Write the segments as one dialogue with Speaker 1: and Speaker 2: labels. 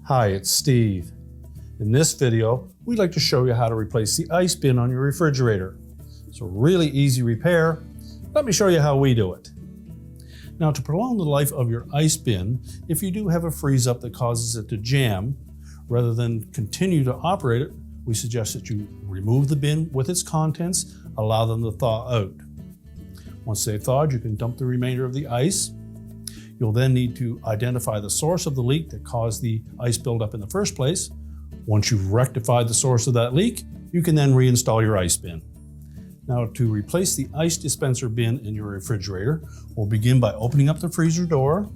Speaker 1: Hi, it's Steve. In this video, we'd like to show you how to replace the ice bin on your refrigerator. It's a really easy repair. Let me show you how we do it. Now, to prolong the life of your ice bin, if you do have a freeze up that causes it to jam, rather than continue to operate it, we suggest that you remove the bin with its contents, allow them to thaw out. Once they've thawed, you can dump the remainder of the ice. You'll then need to identify the source of the leak that caused the ice buildup in the first place. Once you've rectified the source of that leak, you can then reinstall your ice bin. Now, to replace the ice dispenser bin in your refrigerator, we'll begin by opening up the freezer door.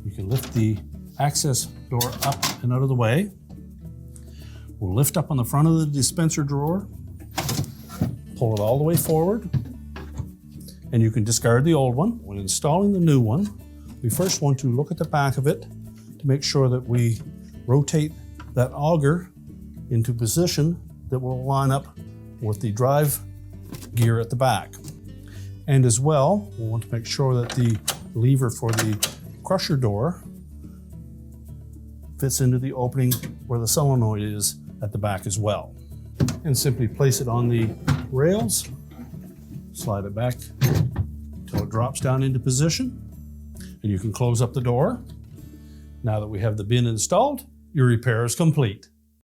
Speaker 1: You can lift the access door up and out of the way. We'll lift up on the front of the dispenser drawer, pull it all the way forward, and you can discard the old one. When installing the new one, we first want to look at the back of it to make sure that we rotate that auger into position that will line up with the drive gear at the back. And as well, we'll want to make sure that the lever for the crusher door fits into the opening where the solenoid is at the back as well. And simply place it on the rails, slide it back until it drops down into position, and you can close up the door. Now that we have the bin installed, your repair is complete.